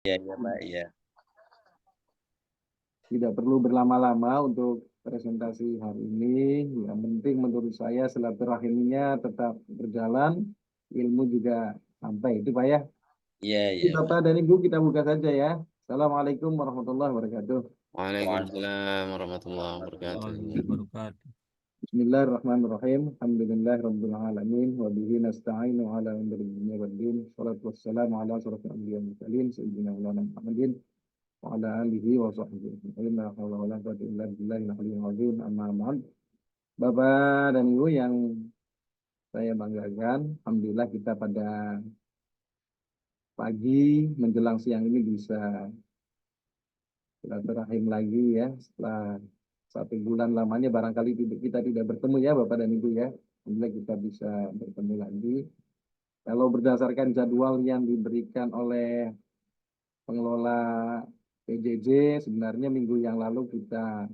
Iya, iya, Pak. Iya. Tidak perlu berlama-lama untuk presentasi hari ini. Yang penting menurut saya silaturahimnya tetap berjalan, ilmu juga sampai. Itu Pak ya. Iya, Jadi iya, Bapak Pak. dan Ibu kita buka saja ya. Assalamualaikum warahmatullahi wabarakatuh. Waalaikumsalam warahmatullahi wabarakatuh. wabarakatuh. Bismillahirrahmanirrahim. Alhamdulillahirabbil alamin wa bihi nasta'inu ala umuri dunya waddin. Shalatu wassalamu ala asyrofil anbiya'i wal mursalin sayyidina Maulana Muhammadin wa ala alihi wa sahbihi ajma'in. La haula wa la quwwata illa billahil aliyyil azim. Amma ba'd. Bapak dan Ibu yang saya banggakan, alhamdulillah kita pada pagi menjelang siang ini bisa silaturahim lagi ya setelah 1 bulan lamanya barangkali kita tidak bertemu ya Bapak dan Ibu ya. Alhamdulillah kita bisa bertemu lagi. Kalau berdasarkan jadwal yang diberikan oleh pengelola PJJ, sebenarnya minggu yang lalu kita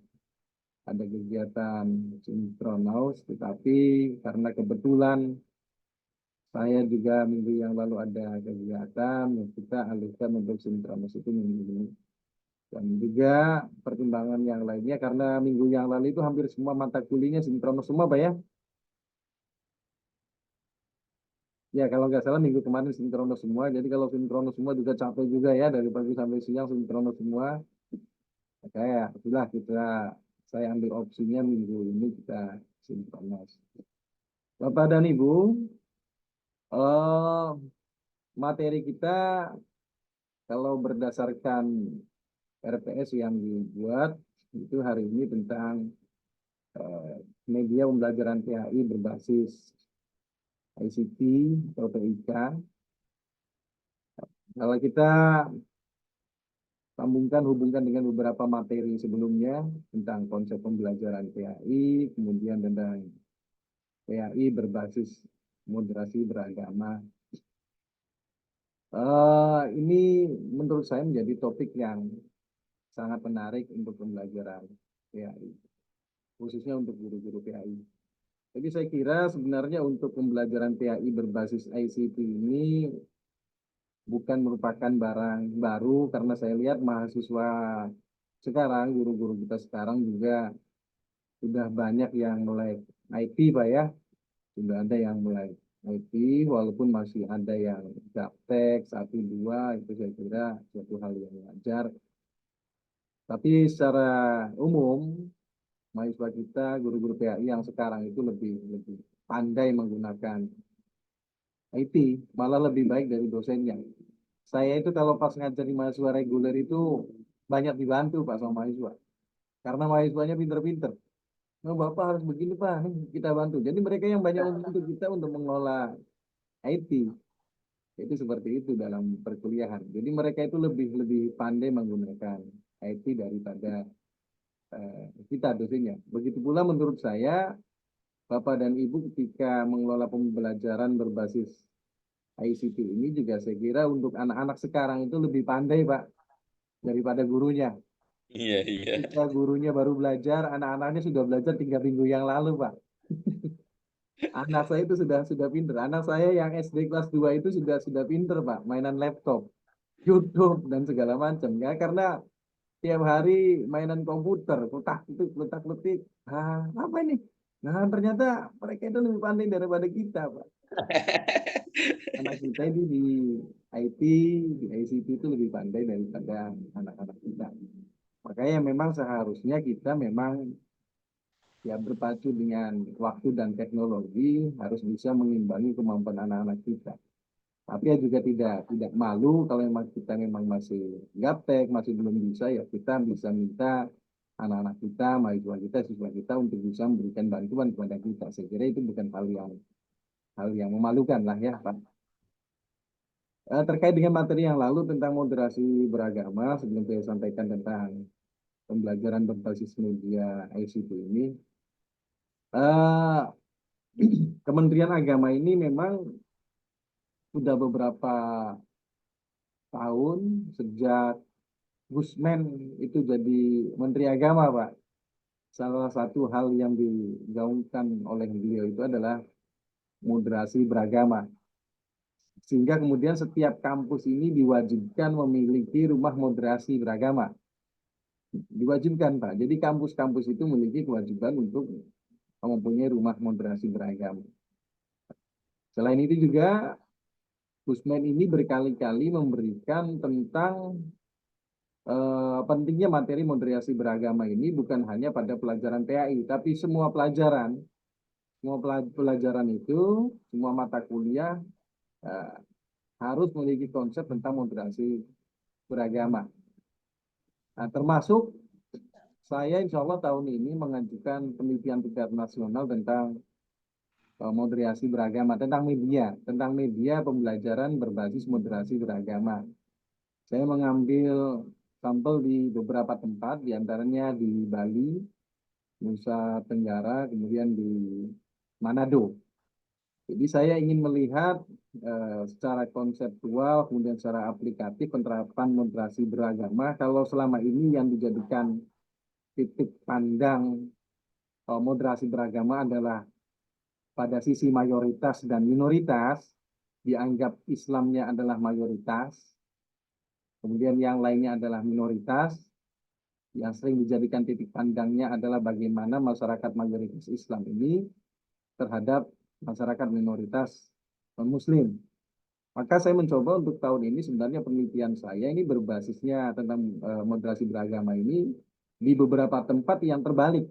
ada kegiatan sinkronaus, tetapi karena kebetulan saya juga minggu yang lalu ada kegiatan, kita alihkan untuk sinkronaus itu minggu ini. Dan juga pertimbangan yang lainnya karena minggu yang lalu itu hampir semua mata kuliahnya sinkronus semua, Pak ya. Ya kalau nggak salah minggu kemarin sinkronus semua. Jadi kalau sinkronus semua juga capek juga ya dari pagi sampai siang sinkronus semua. Maka ya sudah saya ambil opsinya minggu ini kita sinkronus. Bapak dan Ibu, eh, materi kita kalau berdasarkan RPS yang dibuat itu hari ini tentang media pembelajaran PAI berbasis ICT atau TIK. Kalau kita hubungkan dengan beberapa materi sebelumnya tentang konsep pembelajaran PAI, kemudian tentang PAI berbasis moderasi beragama. Ini menurut saya menjadi topik yang sangat menarik untuk pembelajaran PAI, khususnya untuk guru-guru PAI. Jadi saya kira sebenarnya untuk pembelajaran PAI berbasis ICT ini bukan merupakan barang baru karena saya lihat mahasiswa sekarang, guru-guru kita sekarang juga sudah banyak yang mulai IT, Pak ya. Sudah ada yang mulai IT, walaupun masih ada yang gaptek, 1, 2, itu saya kira suatu hal yang wajar. Tapi secara umum, mahasiswa kita, guru-guru PAI yang sekarang itu lebih lebih pandai menggunakan IT, malah lebih baik dari dosennya. Saya itu kalau pas ngajari mahasiswa reguler itu banyak dibantu Pak sama mahasiswa. Karena mahasiswanya pinter-pinter. Nah, Bapak harus begini Pak, nih, kita bantu. Jadi mereka yang banyak untuk kita untuk mengelola IT. Itu seperti itu dalam perkuliahan. Jadi mereka itu lebih lebih pandai menggunakan IT daripada kita dosennya. Begitu pula menurut saya, Bapak dan Ibu ketika mengelola pembelajaran berbasis ICT ini juga saya kira untuk anak-anak sekarang itu lebih pandai Pak daripada gurunya. Iya, iya. Ketika gurunya baru belajar, anak-anaknya sudah belajar 3 minggu yang lalu Pak. Anak saya itu sudah pinter. Anak saya yang SD kelas 2 itu sudah pinter Pak, mainan laptop, YouTube dan segala macam ya karena tiap hari mainan komputer, kotak itu letak letik. Apa ini? Nah, ternyata mereka itu lebih pandai daripada kita, Pak. Anak kita ini di IT, di ICT itu lebih pandai daripada anak-anak kita. Makanya memang seharusnya kita memang ya berpacu dengan waktu dan teknologi harus bisa mengimbangi kemampuan anak-anak kita. Tapi ya juga tidak malu kalau memang kita memang masih gaptek, masih belum bisa ya kita bisa minta anak-anak kita, mahasiswa kita, siswa kita untuk bisa memberikan bantuan kepada kita. Saya kira itu bukan hal yang memalukan lah ya, Pak. Terkait dengan materi yang lalu tentang moderasi beragama, sebelum saya sampaikan tentang pembelajaran berbasis media ICT ini, eh, Kementerian Agama ini memang sudah beberapa tahun sejak Gusmen itu jadi Menteri Agama, Pak. Salah satu hal yang digaungkan oleh beliau itu adalah moderasi beragama. Sehingga kemudian setiap kampus ini diwajibkan memiliki rumah moderasi beragama. Diwajibkan, Pak. Jadi kampus-kampus itu memiliki kewajiban untuk mempunyai rumah moderasi beragama. Selain itu juga, Gusmen ini berkali-kali memberikan tentang pentingnya materi moderasi beragama ini bukan hanya pada pelajaran PAI, tapi semua pelajaran. Semua pelajaran itu, semua mata kuliah eh, harus memiliki konsep tentang moderasi beragama. Nah, termasuk saya insya Allah tahun ini mengajukan penelitian tingkat nasional tentang moderasi beragama, tentang media pembelajaran berbasis moderasi beragama. Saya mengambil sampel di beberapa tempat, diantaranya di Bali, Nusa Tenggara, kemudian di Manado. Jadi saya ingin melihat secara konseptual, kemudian secara aplikatif penerapan moderasi beragama. Kalau selama ini yang dijadikan titik pandang moderasi beragama adalah pada sisi mayoritas dan minoritas, dianggap Islamnya adalah mayoritas, kemudian yang lainnya adalah minoritas, yang sering dijadikan titik pandangnya adalah bagaimana masyarakat mayoritas Islam ini terhadap masyarakat minoritas non-Muslim. Maka saya mencoba untuk tahun ini sebenarnya penelitian saya ini berbasisnya tentang moderasi beragama ini di beberapa tempat yang terbalik.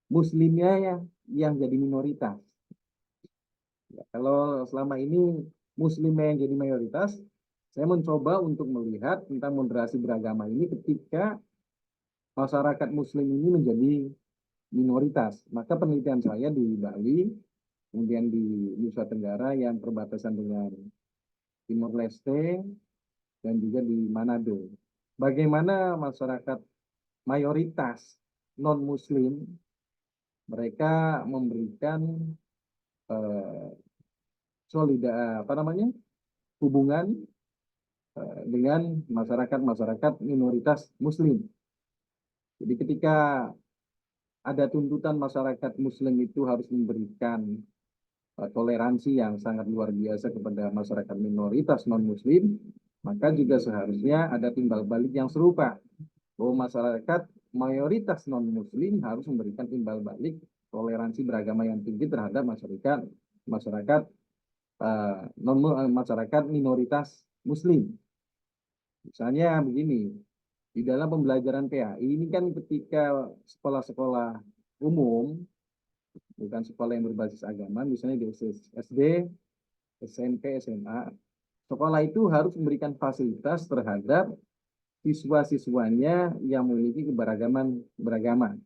Muslimnya yang jadi minoritas. Ya, kalau selama ini Muslimnya yang jadi mayoritas, saya mencoba untuk melihat tentang moderasi beragama ini ketika masyarakat Muslim ini menjadi minoritas. Maka penelitian saya di Bali, kemudian di Nusa Tenggara yang perbatasan dengan Timor Leste, dan juga di Manado. Bagaimana masyarakat mayoritas non-Muslim, mereka memberikan eh, hubungan dengan masyarakat minoritas Muslim. Jadi ketika ada tuntutan masyarakat Muslim itu harus memberikan toleransi yang sangat luar biasa kepada masyarakat minoritas non-Muslim, maka juga seharusnya ada timbal balik yang serupa. Bahwa masyarakat mayoritas non-Muslim harus memberikan timbal balik toleransi beragama yang tinggi terhadap masyarakat masyarakat minoritas Muslim. Misalnya begini, di dalam pembelajaran PAI ini kan ketika sekolah-sekolah umum, bukan sekolah yang berbasis agama, misalnya di SD, SMP, SMA, sekolah itu harus memberikan fasilitas terhadap siswa-siswanya yang memiliki keberagaman beragama.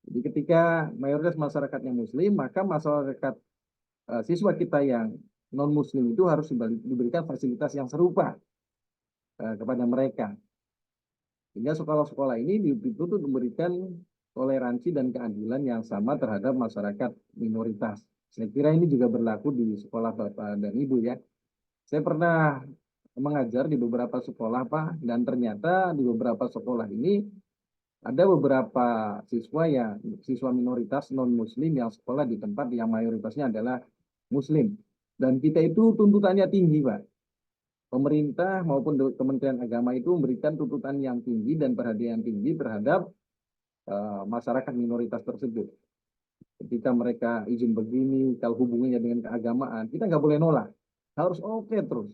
Jadi ketika mayoritas masyarakatnya Muslim, maka masyarakat siswa kita yang non-Muslim itu harus diberikan fasilitas yang serupa kepada mereka. Sehingga sekolah-sekolah ini dituntut memberikan toleransi dan keadilan yang sama terhadap masyarakat minoritas. Saya kira ini juga berlaku di sekolah Bapak dan Ibu ya. Saya pernah mengajar di beberapa sekolah Pak, dan ternyata di beberapa sekolah ini ada beberapa siswa minoritas non-Muslim yang sekolah di tempat yang mayoritasnya adalah Muslim. Dan kita itu tuntutannya tinggi Pak. Pemerintah maupun Kementerian Agama itu memberikan tuntutan yang tinggi dan perhatian tinggi terhadap masyarakat minoritas tersebut. Ketika mereka izin begini, kalau hubungannya dengan keagamaan, kita nggak boleh nolak. Harus oke terus.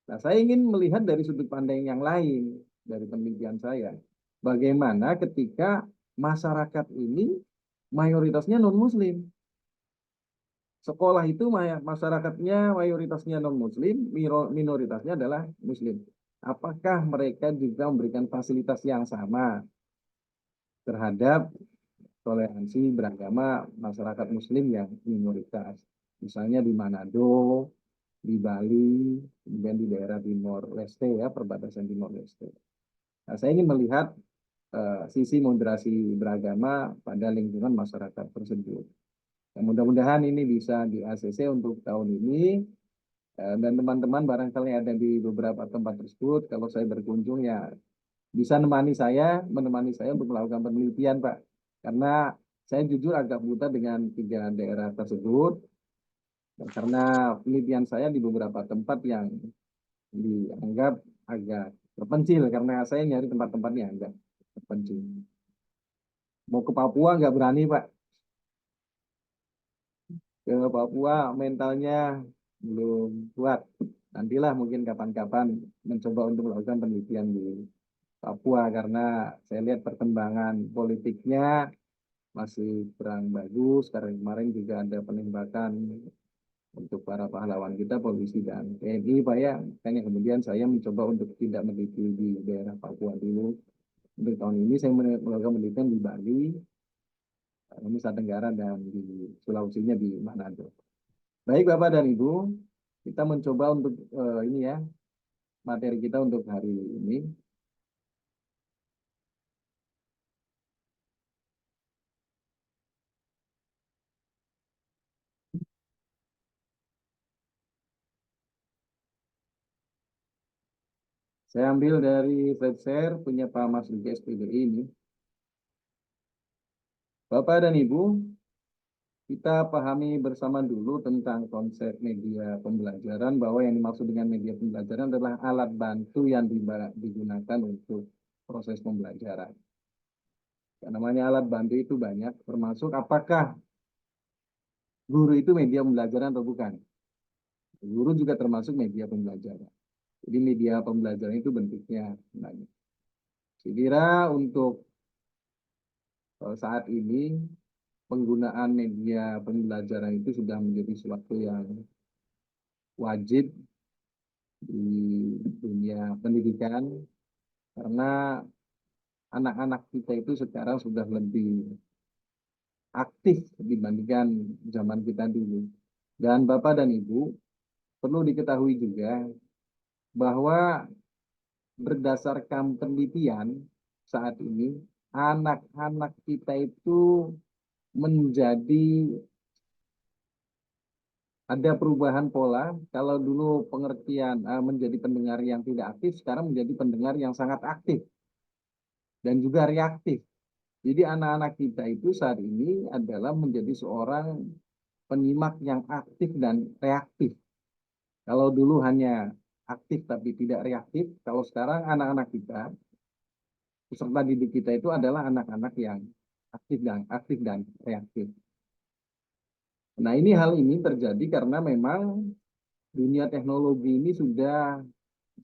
Nah, saya ingin melihat dari sudut pandang yang lain dari penelitian saya. Bagaimana ketika masyarakat ini mayoritasnya non-Muslim. Sekolah itu masyarakatnya mayoritasnya non-Muslim, minoritasnya adalah Muslim. Apakah mereka juga memberikan fasilitas yang sama terhadap toleransi beragama masyarakat Muslim yang minoritas? Misalnya di Manado, di Bali, kemudian di daerah Timor Leste ya, perbatasan Timor Leste. Nah, saya ingin melihat sisi moderasi beragama pada lingkungan masyarakat tersebut. Ya, mudah-mudahan ini bisa di ACC untuk tahun ini, dan teman-teman barangkali ada di beberapa tempat tersebut, kalau saya berkunjung ya bisa menemani saya untuk melakukan penelitian Pak. Karena saya jujur agak buta dengan 3 daerah tersebut, Karena penelitian saya di beberapa tempat yang dianggap agak terpencil, karena saya nyari tempat-tempat yang agak terpencil. Mau ke Papua nggak berani, Pak. Ke Papua mentalnya belum kuat. Nantilah mungkin kapan-kapan mencoba untuk melakukan penelitian di Papua, karena saya lihat perkembangan politiknya masih kurang bagus. Karena kemarin juga ada penembakan untuk para pahlawan kita, polisi dan TNI, Pak ya. Makanya kemudian saya mencoba untuk tidak meneliti di daerah Papua dulu. Untuk tahun ini saya melakukan penelitian di Bali, Nusa Tenggara, dan di Sulawesinya di Manado. Baik Bapak dan Ibu, kita mencoba untuk ini ya, materi kita untuk hari ini. Saya ambil dari slide share punya Pak Mas Duki SPDI ini. Bapak dan Ibu, kita pahami bersama dulu tentang konsep media pembelajaran, bahwa yang dimaksud dengan media pembelajaran adalah alat bantu yang digunakan untuk proses pembelajaran. Yang namanya alat bantu itu banyak, termasuk apakah guru itu media pembelajaran atau bukan. Guru juga termasuk media pembelajaran. Jadi media pembelajaran itu bentuknya banyak. Saya kira untuk saat ini penggunaan media pembelajaran itu sudah menjadi sesuatu yang wajib di dunia pendidikan, karena anak-anak kita itu sekarang sudah lebih aktif dibandingkan zaman kita dulu. Dan Bapak dan Ibu, perlu diketahui juga bahwa berdasarkan penelitian saat ini, anak-anak kita itu menjadi ada perubahan pola. Kalau dulu pengertian menjadi pendengar yang tidak aktif, sekarang menjadi pendengar yang sangat aktif dan juga reaktif. Jadi anak-anak kita itu saat ini adalah menjadi seorang penyimak yang aktif dan reaktif. Kalau dulu hanya aktif tapi tidak reaktif, kalau sekarang anak-anak kita, peserta didik kita itu adalah anak-anak yang aktif dan reaktif. Nah, hal ini terjadi karena memang dunia teknologi ini sudah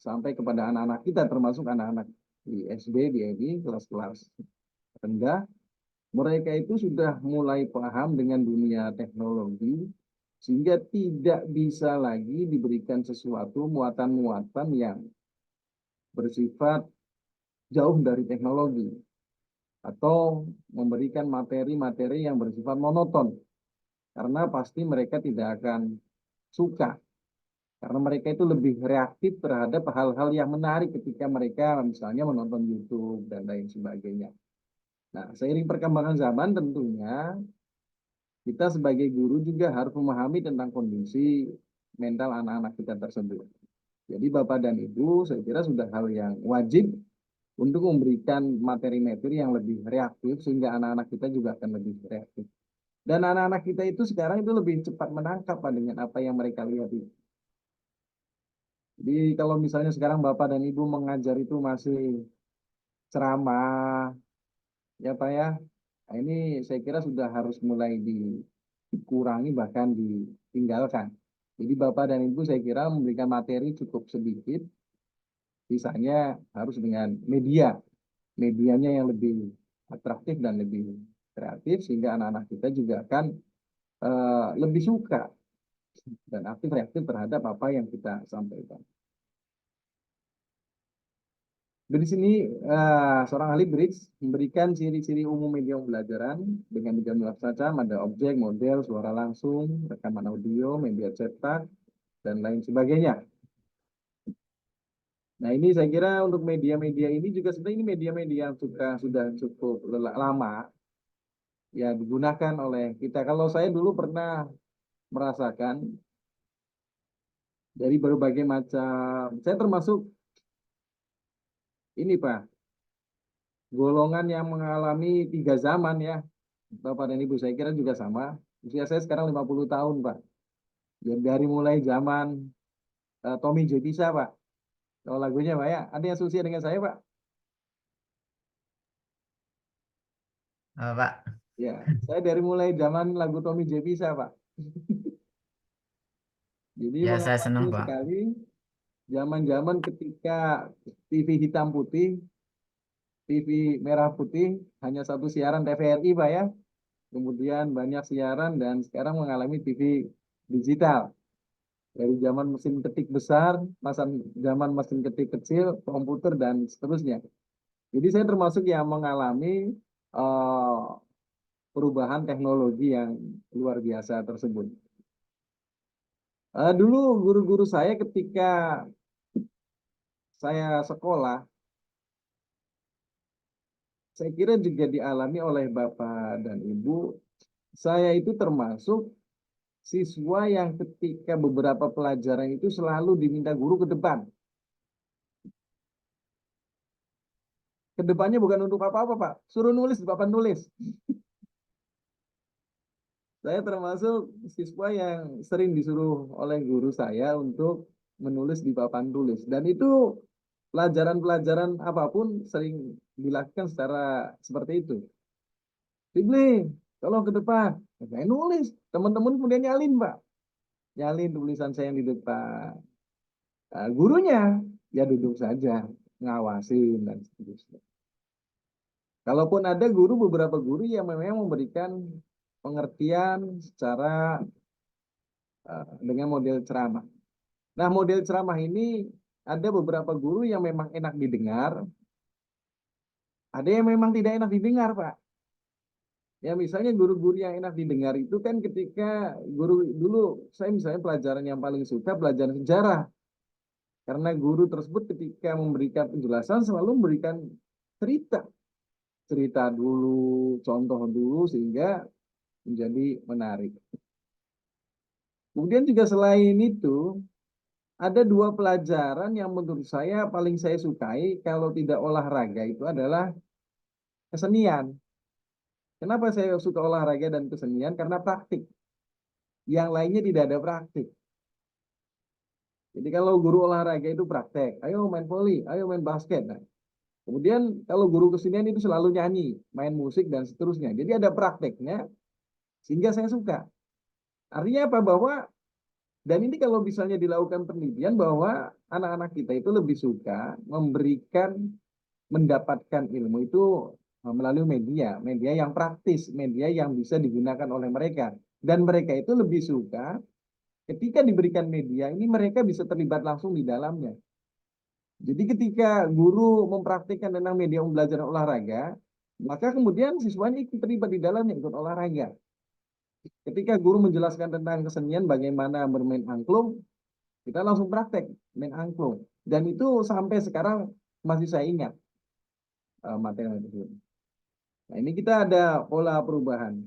sampai kepada anak-anak kita, termasuk anak-anak di SD, di EI, kelas-kelas rendah. Mereka itu sudah mulai paham dengan dunia teknologi, sehingga tidak bisa lagi diberikan sesuatu muatan-muatan yang bersifat jauh dari teknologi, atau memberikan materi-materi yang bersifat monoton, karena pasti mereka tidak akan suka, karena mereka itu lebih reaktif terhadap hal-hal yang menarik ketika mereka misalnya menonton YouTube dan lain sebagainya. Nah, seiring perkembangan zaman tentunya kita sebagai guru juga harus memahami tentang kondisi mental anak-anak kita tersebut. Jadi Bapak dan Ibu, saya kira sudah hal yang wajib untuk memberikan materi-materi yang lebih reaktif, sehingga anak-anak kita juga akan lebih reaktif. Dan anak-anak kita itu sekarang itu lebih cepat menangkap dengan apa yang mereka lihat itu. Jadi kalau misalnya sekarang Bapak dan Ibu mengajar itu masih ceramah, ya Pak ya, nah, ini saya kira sudah harus mulai dikurangi, bahkan ditinggalkan. Jadi Bapak dan Ibu saya kira memberikan materi cukup sedikit, sisanya harus dengan medianya yang lebih atraktif dan lebih kreatif, sehingga anak-anak kita juga akan lebih suka dan aktif reaktif terhadap apa yang kita sampaikan. Dari sini seorang ahli Briggs memberikan ciri-ciri umum media pembelajaran dengan 13 macam, ada objek, model, suara langsung, rekaman audio, media cetak, dan lain sebagainya. Nah, ini saya kira untuk media-media ini juga sebenarnya ini media-media yang sudah cukup lama ya digunakan oleh kita. Kalau saya dulu pernah merasakan dari berbagai macam, saya termasuk ini Pak, golongan yang mengalami 3 zaman ya, Bapak dan Ibu, saya kira juga sama. Usia saya sekarang 50 tahun Pak. Ya, dari mulai zaman Tommy J. Pisa, Pak. Kalau lagunya, Pak, ya. Ada yang susia dengan saya, Pak? Pak. Ya, saya dari mulai zaman lagu Tommy J. Pisa, Pak. Jadi Ya, saya senang, mengalami Pak. sekali zaman-zaman ketika TV hitam putih, TV merah putih, hanya satu siaran TVRI, Pak, ya. Kemudian banyak siaran dan sekarang mengalami TV digital. Dari zaman mesin ketik besar, zaman mesin ketik kecil, komputer, dan seterusnya. Jadi saya termasuk yang mengalami eh, perubahan teknologi yang luar biasa tersebut. Dulu guru-guru saya ketika saya sekolah, saya kira juga dialami oleh Bapak dan Ibu. Saya itu termasuk siswa yang ketika beberapa pelajaran itu selalu diminta guru ke depan. Ke depannya bukan untuk apa-apa, Pak. Suruh nulis di papan tulis. Saya termasuk siswa yang sering disuruh oleh guru saya untuk menulis di papan tulis. Dan itu pelajaran-pelajaran apapun sering dilakukan secara seperti itu. Dibeli, tolong ke depan. Saya nulis. Teman-teman kemudian nyalin, Pak. Nyalin tulisan saya yang di depan. Gurunya, ya duduk saja. Ngawasin dan seterusnya. Kalaupun ada guru, beberapa guru yang memang memberikan pengertian secara dengan model ceramah. Nah, model ceramah ini ada beberapa guru yang memang enak didengar, ada yang memang tidak enak didengar, Pak. Ya, misalnya guru-guru yang enak didengar itu kan ketika guru dulu, saya misalnya pelajaran yang paling suka pelajaran sejarah. Karena guru tersebut ketika memberikan penjelasan selalu memberikan cerita. Cerita dulu, contoh dulu, sehingga menjadi menarik. Kemudian juga selain itu, ada dua pelajaran yang menurut saya paling saya sukai kalau tidak olahraga itu adalah kesenian. Kenapa saya suka olahraga dan kesenian? Karena praktik. Yang lainnya tidak ada praktik. Jadi kalau guru olahraga itu praktek, ayo main voli, ayo main basket. Nah, kemudian kalau guru kesenian itu selalu nyanyi, main musik dan seterusnya. Jadi ada prakteknya sehingga saya suka. Artinya apa? Bahwa dan ini kalau misalnya dilakukan penelitian bahwa anak-anak kita itu lebih suka mendapatkan ilmu itu melalui media, media yang praktis, media yang bisa digunakan oleh mereka. Dan mereka itu lebih suka ketika diberikan media ini mereka bisa terlibat langsung di dalamnya. Jadi ketika guru mempraktikkan tentang media pembelajaran olahraga, maka kemudian siswanya ikut terlibat di dalamnya, ikut olahraga. Ketika guru menjelaskan tentang kesenian bagaimana bermain angklung, kita langsung praktek main angklung. Dan itu sampai sekarang masih saya ingat materi tersebut. Nah, ini kita ada pola perubahan.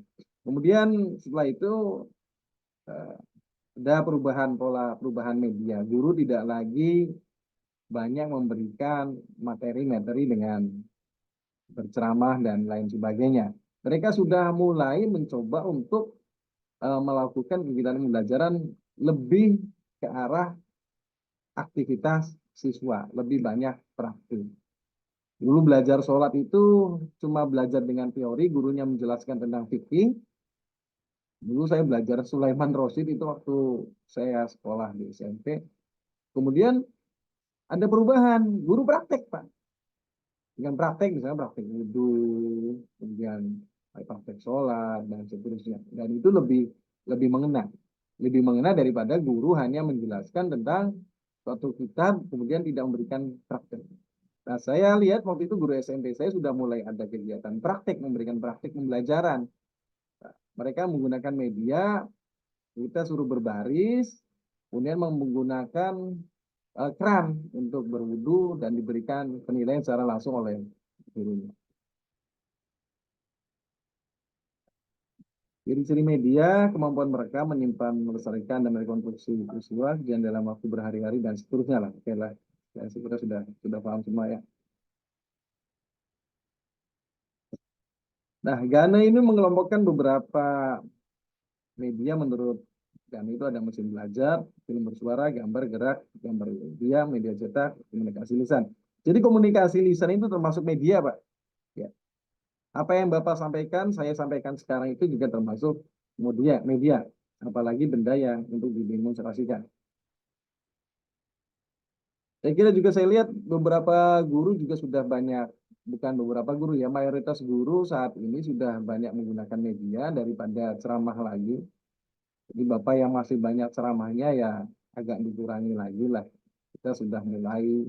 Kemudian setelah itu eh, ada pola perubahan media. Guru tidak lagi banyak memberikan materi-materi dengan berceramah dan lain sebagainya. Mereka sudah mulai mencoba untuk melakukan kegiatan pembelajaran lebih ke arah aktivitas siswa, lebih banyak praktik. Dulu belajar sholat itu cuma belajar dengan teori, gurunya menjelaskan tentang fikih. Dulu saya belajar Sulaiman Rosyid itu waktu saya sekolah di SMP. Kemudian ada perubahan, guru praktek, Pak. Dengan praktek, misalnya praktek wudhu, kemudian praktek sholat, dan seterusnya. Dan itu lebih mengena. Lebih mengena daripada guru hanya menjelaskan tentang suatu kitab, kemudian tidak memberikan praktek. Nah, saya lihat waktu itu guru SMP saya sudah mulai ada kegiatan praktek, memberikan praktek pembelajaran. Nah, mereka menggunakan media, kita suruh berbaris, kemudian menggunakan keran untuk berwudu dan diberikan penilaian secara langsung oleh gurunya. Ciri-ciri media, kemampuan mereka menyimpan, melestarikan, dan merekonstruksi peristiwa dan dalam waktu berhari-hari dan seterusnya lah. Oke lah, saya kira sudah paham semua ya. Nah, Gane ini mengelompokkan beberapa media menurut Dan itu ada mesin belajar, film bersuara, gambar gerak, gambar diam, media cetak, komunikasi lisan. Jadi komunikasi lisan itu termasuk media, Pak. Ya. Apa yang Bapak sampaikan, saya sampaikan sekarang itu juga termasuk media. Apalagi benda yang untuk didemonstrasikan. Saya kira juga saya lihat beberapa guru juga sudah banyak, bukan beberapa guru ya, mayoritas guru saat ini sudah banyak menggunakan media daripada ceramah lagi. Jadi Bapak yang masih banyak ceramahnya ya agak dikurangi lagi lah. Kita sudah mulai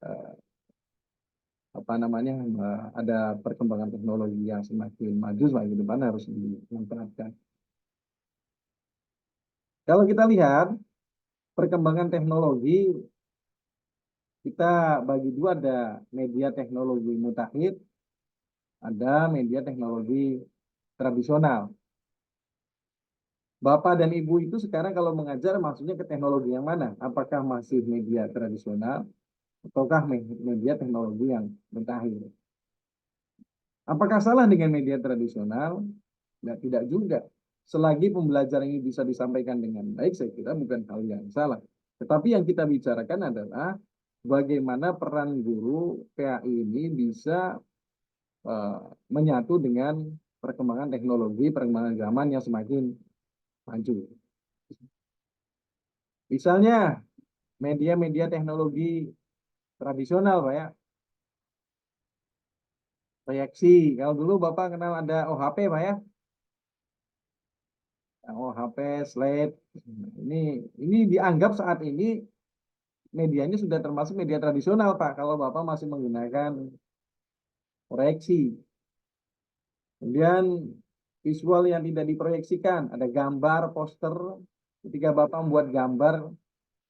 eh, apa namanya ada perkembangan teknologi yang semakin maju, semakin depan harus dimanfaatkan. Kalau kita lihat perkembangan teknologi, kita bagi dua, ada media teknologi mutakhir, ada media teknologi tradisional. Bapak dan Ibu itu sekarang kalau mengajar maksudnya ke teknologi yang mana? Apakah masih media tradisional ataukah media teknologi yang mutakhir? Apakah salah dengan media tradisional? Nah, tidak juga. Selagi pembelajaran ini bisa disampaikan dengan baik, saya kira bukan hal yang salah. Tetapi yang kita bicarakan adalah bagaimana peran guru PAI ini bisa uh, menyatu dengan perkembangan teknologi, perkembangan zaman yang semakin maju. Misalnya media-media teknologi tradisional, Pak ya, proyeksi. Kalau dulu Bapak kenal ada OHP, Pak ya, OHP, slide. Ini dianggap saat ini medianya sudah termasuk media tradisional, Pak. Kalau Bapak masih menggunakan proyeksi. Kemudian visual yang tidak diproyeksikan, ada gambar, poster. Ketika Bapak membuat gambar,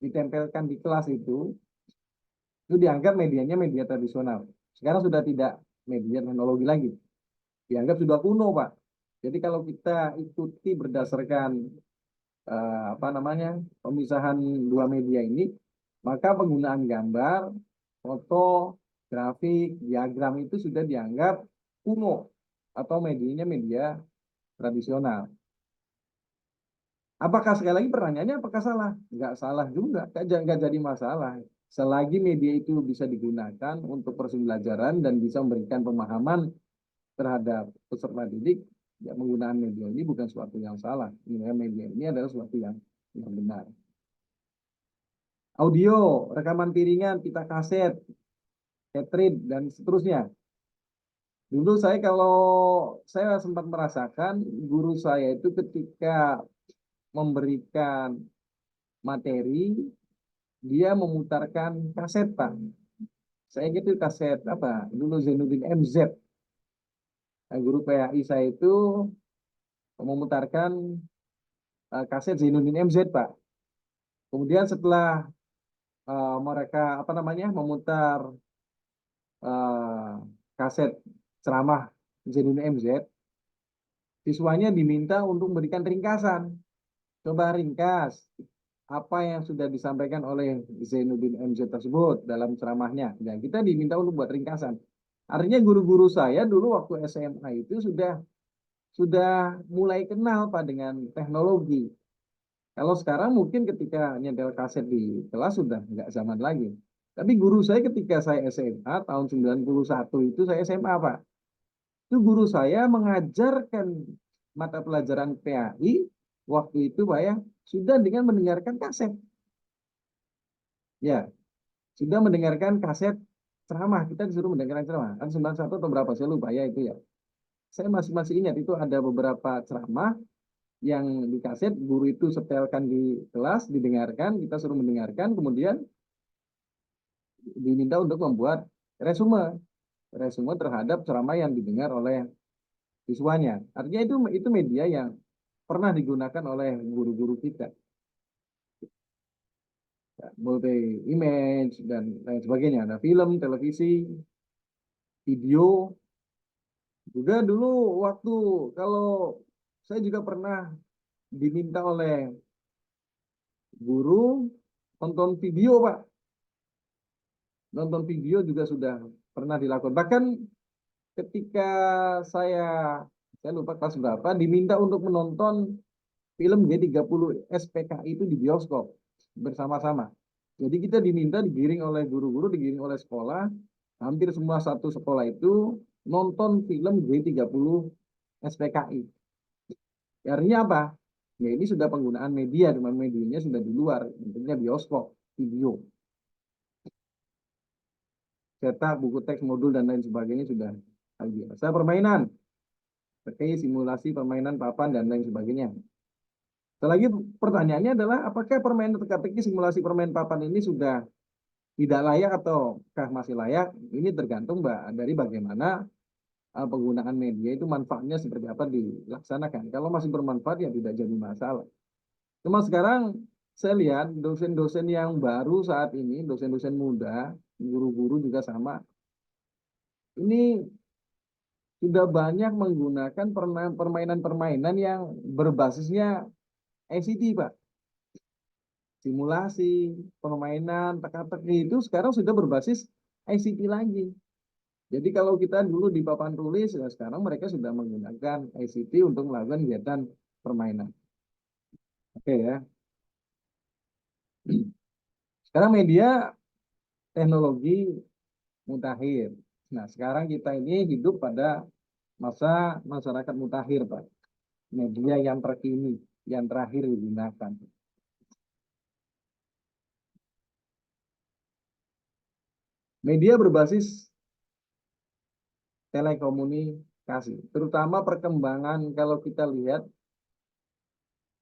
ditempelkan di kelas itu dianggap medianya media tradisional. Sekarang sudah tidak media teknologi lagi. Dianggap sudah kuno, Pak. Jadi kalau kita ikuti berdasarkan apa namanya pemisahan dua media ini, maka penggunaan gambar, foto, grafik, diagram itu sudah dianggap kuno atau medianya media tradisional. Apakah sekali lagi pertanyaannya apakah salah? Enggak salah juga, enggak jadi masalah. Selagi media itu bisa digunakan untuk pembelajaran dan bisa memberikan pemahaman terhadap peserta didik, ya penggunaan media ini bukan suatu yang salah. Media ini adalah suatu yang benar. Audio, rekaman piringan, pita kaset, cartridge, dan seterusnya. Dulu kalau saya sempat merasakan guru saya itu ketika memberikan materi, dia memutarkan kaset, Pak. Saya gitu kaset apa? Dulu Zainuddin MZ. Nah, guru PAI saya itu memutarkan kaset Zainuddin MZ, Pak. Kemudian setelah mereka apa namanya memutar kaset ceramah Zainuddin MZ, siswanya diminta untuk memberikan ringkasan. Coba ringkas apa yang sudah disampaikan oleh Zainuddin MZ tersebut dalam ceramahnya. Dan kita diminta untuk buat ringkasan. Artinya guru-guru saya dulu waktu SMA itu sudah mulai kenal Pak dengan teknologi. Kalau sekarang mungkin ketika nyetel kaset di kelas sudah nggak zaman lagi. Tapi guru saya ketika saya SMA tahun 91 itu saya SMA, Pak. Itu guru saya mengajarkan mata pelajaran PAI waktu itu, Pak ya, sudah dengan mendengarkan kaset. Ya, sudah mendengarkan kaset ceramah. Kita disuruh mendengarkan ceramah. Kan 91 atau berapa saya lupa ya itu ya. Saya masih ingat itu ada beberapa ceramah yang di kaset, guru itu setelkan di kelas, didengarkan, kita suruh mendengarkan, kemudian diminta untuk membuat resume terhadap ceramah yang didengar oleh siswanya. Artinya itu media yang pernah digunakan oleh guru-guru kita. Ya, multi image dan lain sebagainya. Ada film, televisi, video. Juga dulu waktu kalau saya juga pernah diminta oleh guru nonton video, Pak. Nonton video juga sudah pernah dilakukan. Bahkan ketika saya lupa kelas berapa, diminta untuk menonton film G30 SPKI itu di bioskop bersama-sama. Jadi kita diminta digiring oleh guru-guru, digiring oleh sekolah, hampir semua satu sekolah itu nonton film G30 SPKI. Artinya apa? Ya ini sudah penggunaan media, cuma medianya sudah di luar, bentuknya bioskop, video, cetak, buku teks, modul, dan lain sebagainya sudah hal biasa. Permainan, oke, simulasi permainan papan, dan lain sebagainya. Selagi pertanyaannya adalah apakah permainan teka-teki simulasi permainan papan ini sudah tidak layak ataukah masih layak? Ini tergantung dari bagaimana penggunaan media itu manfaatnya seperti apa dilaksanakan. Kalau masih bermanfaat ya tidak jadi masalah. Cuma sekarang saya lihat dosen-dosen yang baru saat ini, dosen-dosen muda, guru-guru juga sama, ini sudah banyak menggunakan permainan-permainan yang berbasisnya ICT, Pak. Simulasi, permainan, teka-teki itu sekarang sudah berbasis ICT lagi. Jadi kalau kita dulu di papan tulis, ya sekarang mereka sudah menggunakan ICT untuk melakukan kegiatan permainan. Oke ya. Sekarang media teknologi mutakhir. Nah, sekarang kita ini hidup pada masa masyarakat mutakhir, Pak. Media yang terkini, yang terakhir digunakan. Media berbasis telekomunikasi, terutama perkembangan kalau kita lihat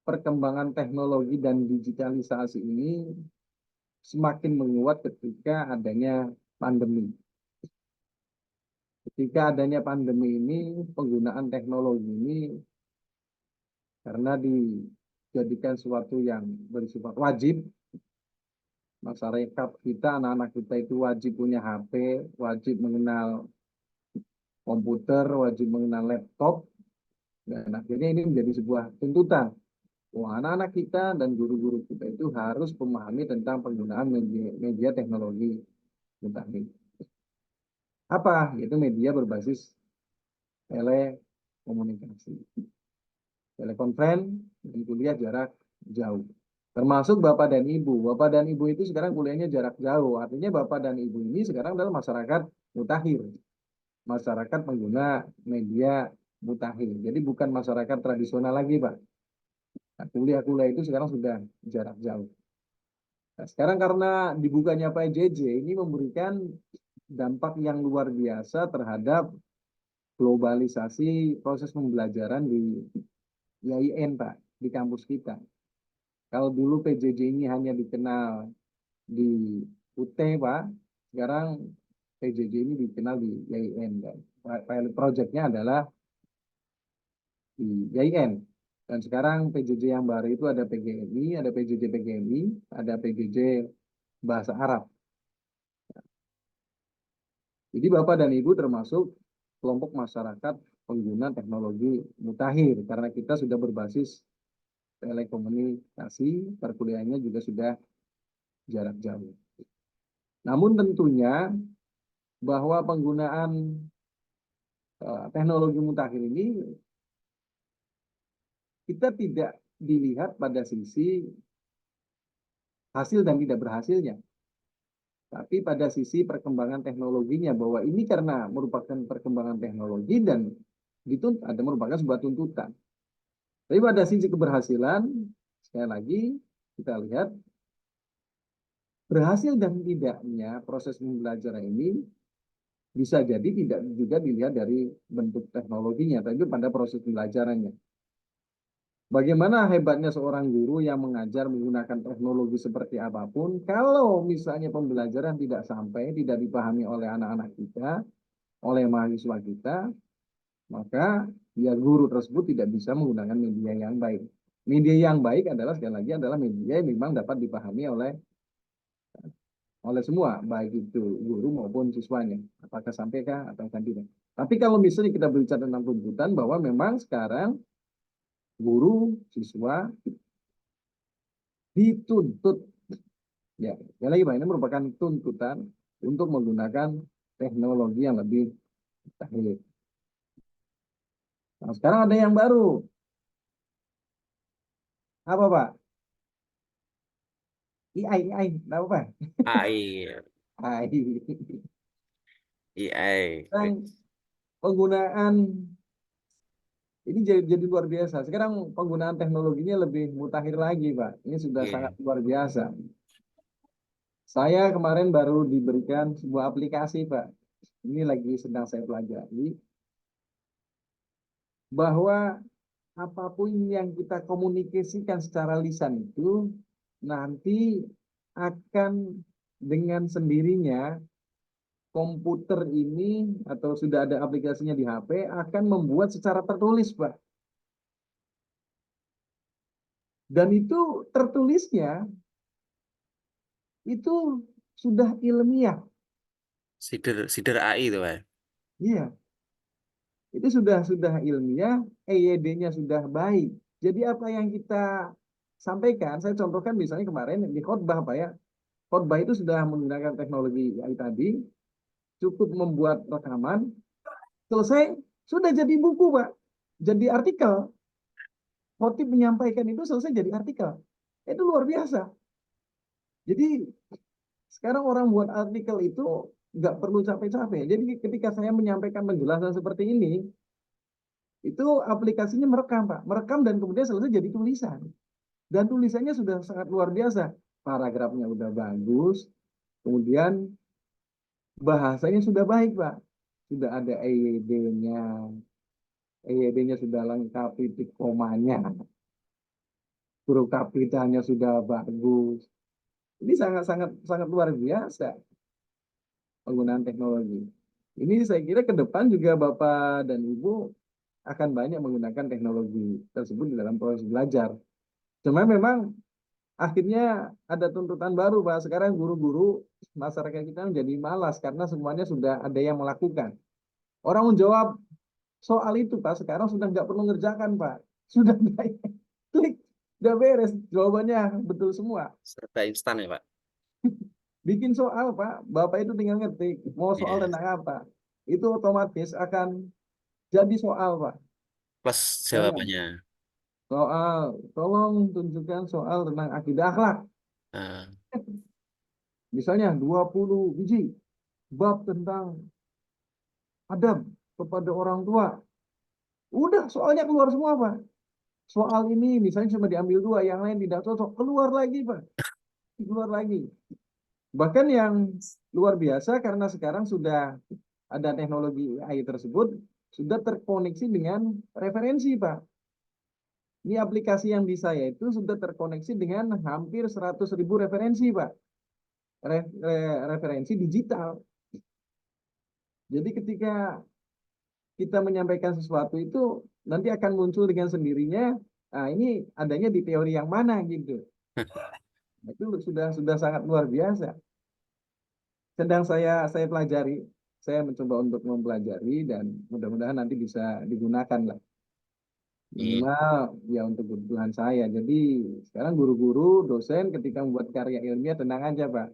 perkembangan teknologi dan digitalisasi ini semakin menguat ketika adanya pandemi. Ketika adanya pandemi ini, penggunaan teknologi ini karena dijadikan sesuatu yang bersifat wajib, masyarakat kita, anak-anak kita itu wajib punya HP, wajib mengenal komputer, wajib mengenal laptop, dan akhirnya ini menjadi sebuah tuntutan. Wah, anak-anak kita dan guru-guru kita itu harus memahami tentang penggunaan media teknologi internet. Apa? Yaitu media berbasis telekomunikasi. Telekonferensi dan kuliah jarak jauh. Termasuk Bapak dan Ibu. Bapak dan Ibu itu sekarang kuliahnya jarak jauh. Artinya Bapak dan Ibu ini sekarang adalah masyarakat mutakhir. Masyarakat pengguna media mutakhir. Jadi bukan masyarakat tradisional lagi, Pak. Nah, kuliah-kuliah itu sekarang sudah jarak jauh. Nah, sekarang karena dibukanya PJJ ini memberikan dampak yang luar biasa terhadap globalisasi proses pembelajaran di IAIN, Pak, di kampus kita. Kalau dulu PJJ ini hanya dikenal di UT, Pak, sekarang PJJ ini dikenal di IAIN. Dan pilot projectnya adalah di IAIN. Dan sekarang PJJ yang baru itu ada PGMI, ada PJJ PGMI, ada PJJ Bahasa Arab. Jadi Bapak dan Ibu termasuk kelompok masyarakat pengguna teknologi mutakhir karena kita sudah berbasis telekomunikasi, perkuliahannya juga sudah jarak jauh. Namun tentunya bahwa penggunaan teknologi mutakhir ini kita tidak dilihat pada sisi hasil dan tidak berhasilnya, tapi pada sisi perkembangan teknologinya, bahwa ini karena merupakan perkembangan teknologi dan itu ada merupakan sebuah tuntutan. Tapi pada sisi keberhasilan, sekali lagi kita lihat berhasil dan tidaknya proses pembelajaran ini bisa jadi tidak juga dilihat dari bentuk teknologinya, tapi pada proses pembelajarannya. Bagaimana hebatnya seorang guru yang mengajar menggunakan teknologi seperti apapun, kalau misalnya pembelajaran tidak sampai, tidak dipahami oleh anak-anak kita, oleh mahasiswa kita, maka ya guru tersebut tidak bisa menggunakan media yang baik. Media yang baik adalah sekali lagi adalah media yang memang dapat dipahami oleh semua, baik itu guru maupun siswanya. Apakah sampaikah atau tidak. Tapi kalau misalnya kita berbicara tentang tuntutan bahwa memang sekarang guru, siswa dituntut, ya, sekali lagi Pak, ini merupakan tuntutan untuk menggunakan teknologi yang lebih teknik. Nah, sekarang ada yang baru, Apa Pak? AI, apa Pak? AI. AI. AI. Sekarang penggunaan ini jadi luar biasa. Sekarang penggunaan teknologinya lebih mutakhir lagi, Pak. Ini sudah sangat Iya. luar biasa. Saya kemarin baru diberikan sebuah aplikasi, Pak. Ini lagi sedang saya pelajari bahwa apapun yang kita komunikasikan secara lisan itu nanti akan dengan sendirinya komputer ini atau sudah ada aplikasinya di HP akan membuat secara tertulis, Pak. Dan itu tertulisnya itu sudah ilmiah. Sider AI itu, Pak. Iya, itu sudah ilmiah, EYD-nya sudah baik. Jadi apa yang kita sampaikan, saya contohkan misalnya kemarin di khotbah, Pak ya. Khotbah itu sudah menggunakan teknologi AI tadi, cukup membuat rekaman, selesai, sudah jadi buku, Pak. Jadi artikel. Khotib menyampaikan itu selesai jadi artikel. Itu luar biasa. Jadi sekarang orang buat artikel itu nggak perlu capek-capek. Jadi ketika saya menyampaikan penjelasan seperti ini, itu aplikasinya merekam, Pak. Merekam dan kemudian selesai jadi tulisan. Dan tulisannya sudah sangat luar biasa. Paragrafnya udah bagus, kemudian bahasanya sudah baik, Pak. Sudah ada EYD-nya. EYD-nya sudah lengkap, titik komanya. Huruf kapitalnya sudah bagus. Ini sangat sangat sangat luar biasa penggunaan teknologi. Ini saya kira ke depan juga Bapak dan Ibu akan banyak menggunakan teknologi tersebut di dalam proses belajar. Cuma memang akhirnya ada tuntutan baru, Pak. Sekarang guru-guru masyarakat kita menjadi malas karena semuanya sudah ada yang melakukan. Orang menjawab soal itu, Pak, sekarang sudah nggak perlu ngerjakan, Pak. Sudah klik, udah beres, jawabannya betul semua. Serba instan ya, Pak. Bikin soal, Pak, Bapak itu tinggal ngetik, mau soal Iya. tentang apa. Itu otomatis akan jadi soal, Pak. Plus Misalnya, jawabannya. soal, tolong tunjukkan soal tentang akidah akhlak. Nah, Misalnya 20 biji bab tentang adab kepada orang tua. Udah soalnya keluar semua, Pak. Soal ini misalnya cuma diambil dua, yang lain tidak cocok. Keluar lagi, Pak. Keluar lagi. Bahkan yang luar biasa karena sekarang sudah ada teknologi AI tersebut, sudah terkoneksi dengan referensi, Pak. Ini aplikasi yang di saya itu sudah terkoneksi dengan hampir 100.000 referensi, Pak. Referensi digital. Jadi ketika kita menyampaikan sesuatu itu nanti akan muncul dengan sendirinya. Nah, ini adanya di teori yang mana gitu. Nah, itu sudah sangat luar biasa. Sedang saya pelajari, saya mencoba untuk mempelajari dan mudah-mudahan nanti bisa digunakan lah. iya. Minimal ya untuk kebutuhan saya. Jadi sekarang guru-guru, dosen ketika membuat karya ilmiah tenang aja, Pak.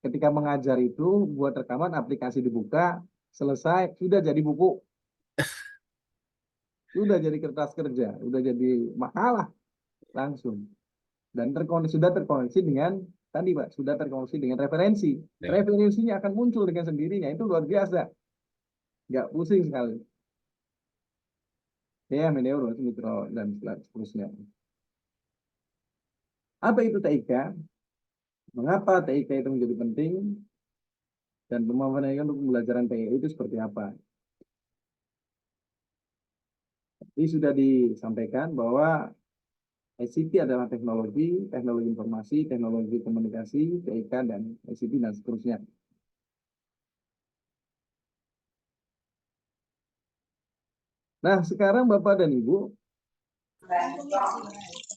Ketika mengajar itu buat rekaman, aplikasi dibuka, selesai, sudah jadi buku, sudah jadi kertas kerja, sudah jadi makalah langsung. Dan sudah terkoneksi dengan tadi, Pak, sudah terkoneksi dengan referensi. Iya. Referensinya akan muncul dengan sendirinya, itu luar biasa. Nggak pusing sekali. Ya, Meneur, Mikro, dan seterusnya. Apa itu TIK? Mengapa TIK itu menjadi penting? Dan pemanfaatan untuk pembelajaran TIK itu seperti apa? Ini sudah disampaikan bahwa ICT adalah teknologi, teknologi informasi, teknologi komunikasi, TIK, dan ICT, dan seterusnya. Nah, sekarang Bapak dan Ibu,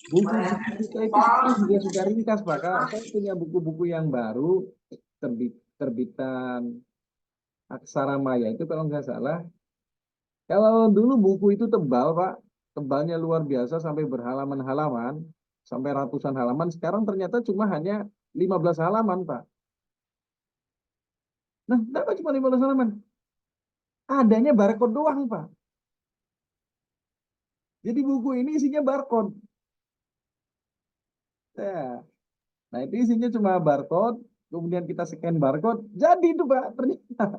buku-buku kita itu sekarang juga sudah ringkas, Pak. Saya punya buku-buku yang baru, terbitan Aksara Maya itu kalau nggak salah. Kalau dulu buku itu tebal, Pak. Tebalnya luar biasa sampai berhalaman-halaman, sampai ratusan halaman. Sekarang ternyata cuma hanya 15 halaman, Pak. Nah, kenapa cuma 15 halaman? Adanya barcode doang, Pak. Jadi buku ini isinya barcode. Ya. Nah itu isinya cuma barcode, kemudian kita scan barcode, jadi itu Pak ternyata.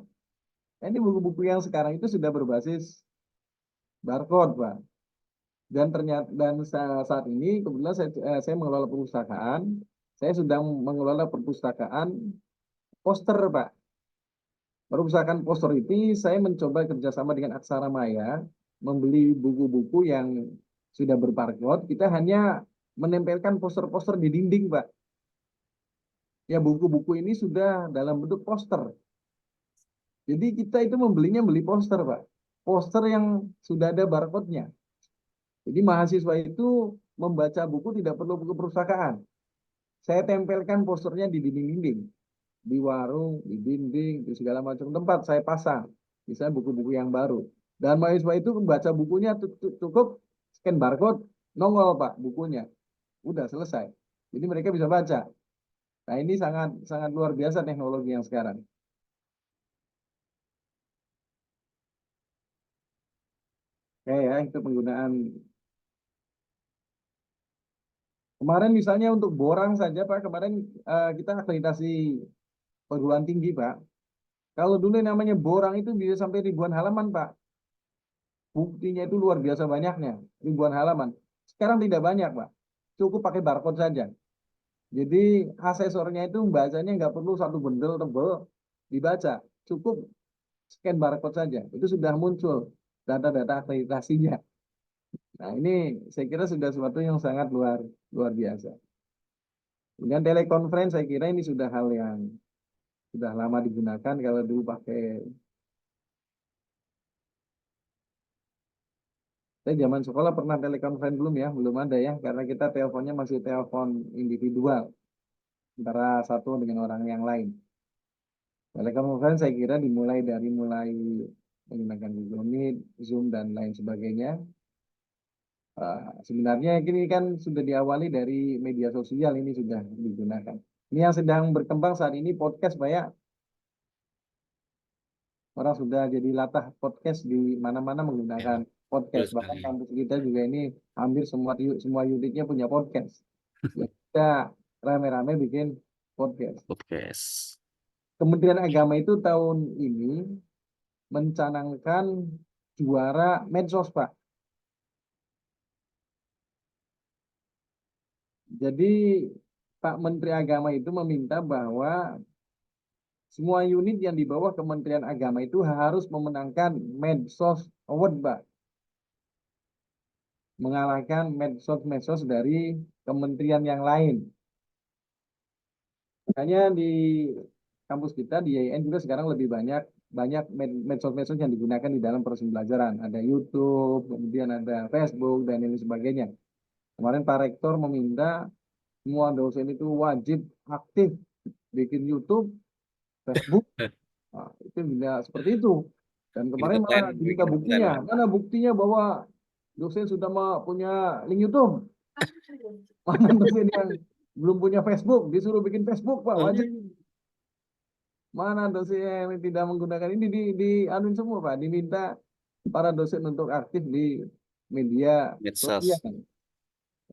Nah, ini buku-buku yang sekarang itu sudah berbasis barcode Pak. Dan ternyata saat ini kebetulan saya mengelola perpustakaan, saya sedang mengelola perpustakaan poster Pak. Perpustakaan poster ini saya mencoba kerjasama dengan Aksara Maya, membeli buku-buku yang sudah berbarcode, kita hanya menempelkan poster-poster di dinding Pak. Ya buku-buku ini sudah dalam bentuk poster. Jadi kita itu beli poster Pak. Poster yang sudah ada barcode-nya. Jadi mahasiswa itu membaca buku tidak perlu buku perpustakaan. Saya tempelkan posternya di dinding-dinding. Di warung, di dinding, di segala macam tempat saya pasang. Misalnya buku-buku yang baru. Dan mahasiswa itu membaca bukunya cukup scan barcode, nongol Pak bukunya. Udah selesai. Jadi mereka bisa baca. Nah ini sangat sangat luar biasa teknologi yang sekarang. Ya, itu penggunaan. Kemarin misalnya untuk borang saja Pak, kemarin kita akreditasi perguruan tinggi Pak. Kalau dulu yang namanya borang itu bisa sampai ribuan halaman Pak. Buktinya itu luar biasa banyaknya, ribuan halaman. Sekarang tidak banyak Pak. Cukup pakai barcode saja. Jadi asesornya itu bacanya nggak perlu satu bendel tebel dibaca. Cukup scan barcode saja. Itu sudah muncul data-data akreditasinya. Nah ini saya kira sudah sesuatu yang sangat luar luar biasa. Kemudian telekonferensi saya kira ini sudah hal yang sudah lama digunakan. Kalau dulu pakai, saya zaman sekolah pernah telekonferensi belum ya? Belum ada ya, karena kita teleponnya masih telepon individual antara satu dengan orang yang lain. Telekonferensi saya kira dimulai dari mulai menggunakan Google Meet, Zoom dan lain sebagainya. Sebenarnya ini kan sudah diawali dari media sosial ini sudah digunakan. Ini yang sedang berkembang saat ini podcast, Pak ya. Orang sudah jadi latah podcast di mana-mana Ya, menggunakan betul podcast. Bahkan sekali. kampus kita juga ini hampir semua unitnya punya podcast. Ya, kita rame-rame bikin podcast. Podcast. Kementerian Agama itu tahun ini mencanangkan juara medsos, Pak. Jadi Pak Menteri Agama itu meminta bahwa semua unit yang di bawah Kementerian Agama itu harus memenangkan medsos award, Pak. Mengalahkan medsos-medsos dari kementerian yang lain. Makanya di kampus kita di IAIN juga sekarang lebih banyak banyak medsos-medsos yang digunakan di dalam proses pembelajaran. Ada YouTube, kemudian ada Facebook dan lain sebagainya. Kemarin Pak Rektor meminta semua dosen itu wajib aktif bikin YouTube, Facebook. Nah, itu tidak seperti itu. Dan Bikin kemarin konten, mana diminta bikin konten, buktinya? Pak. Mana buktinya bahwa dosen sudah punya link YouTube? Mana dosen yang belum punya Facebook disuruh bikin Facebook, Pak, wajib. Mana dosen yang tidak menggunakan ini di anuin semua Pak, diminta para dosen untuk aktif di media sosial. Medsos.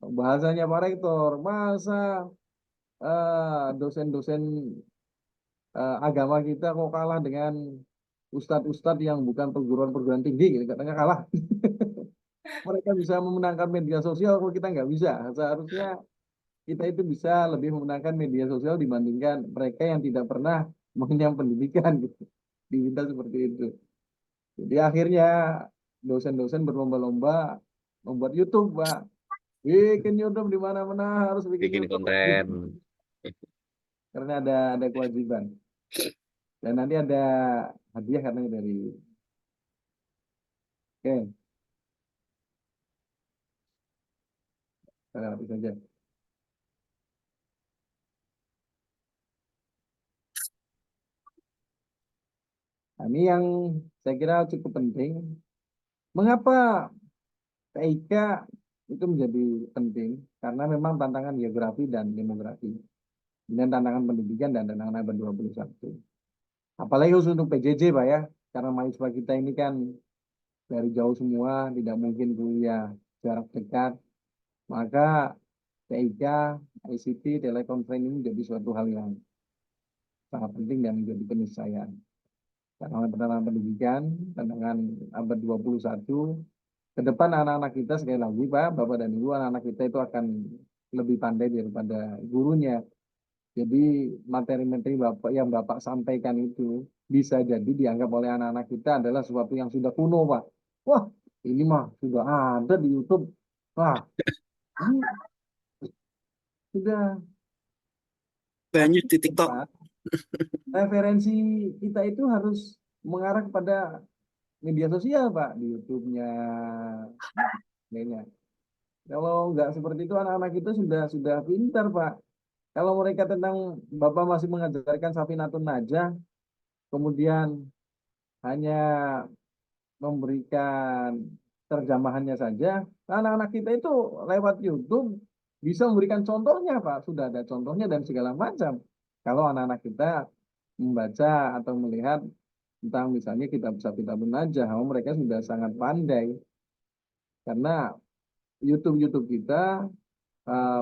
Bahasanya Pak Rektor, masa dosen-dosen agama kita kok kalah dengan ustadz-ustadz yang bukan perguruan-perguruan tinggi, gitu. Katanya kalah. Mereka bisa memenangkan media sosial, kok kita nggak bisa. Seharusnya kita itu bisa lebih memenangkan media sosial dibandingkan mereka yang tidak pernah mengenyam pendidikan gitu. Diminta seperti itu. Jadi akhirnya dosen-dosen berlomba-lomba membuat YouTube, Pak. Bikin YouTube di mana-mana harus bikin Bikin YouTube konten. karena ada kewajiban. Dan nanti ada hadiah katanya dari oke, kita lewati saja. Nah, ini yang saya kira cukup penting. Mengapa PIK itu menjadi penting? Karena memang tantangan geografi dan demografi. Dengan tantangan pendidikan dan tantangan abad 21. Apalagi khusus untuk PJJ, Pak ya. Karena mahasiswa kita ini kan dari jauh semua, tidak mungkin kuliah jarak dekat. Maka TIK, ICT, telekonferensi ini menjadi suatu hal yang sangat penting dan menjadi keniscayaan. Tantangan pendidikan, tantangan abad 21, ke depan anak-anak kita sekali lagi Pak, Bapak dan Ibu, anak-anak kita itu akan lebih pandai daripada gurunya. Jadi materi-materi Bapak yang Bapak sampaikan itu bisa jadi dianggap oleh anak-anak kita adalah sesuatu yang sudah kuno, Pak. Wah, ini mah sudah ada di YouTube. Wah, ini sudah Banyak di artinya, TikTok. Pak. Referensi kita itu harus mengarah kepada media sosial, Pak, di YouTube-nya, sebagainya. Kalau nggak seperti itu, anak-anak itu sudah pintar, Pak. Kalau mereka tentang Bapak masih mengajarkan Safinatun Najah, kemudian hanya memberikan terjemahannya saja, anak-anak kita itu lewat YouTube bisa memberikan contohnya, Pak. Sudah ada contohnya dan segala macam. Kalau anak-anak kita membaca atau melihat tentang misalnya kitab-kitab Najah, mereka sudah sangat pandai karena YouTube kita,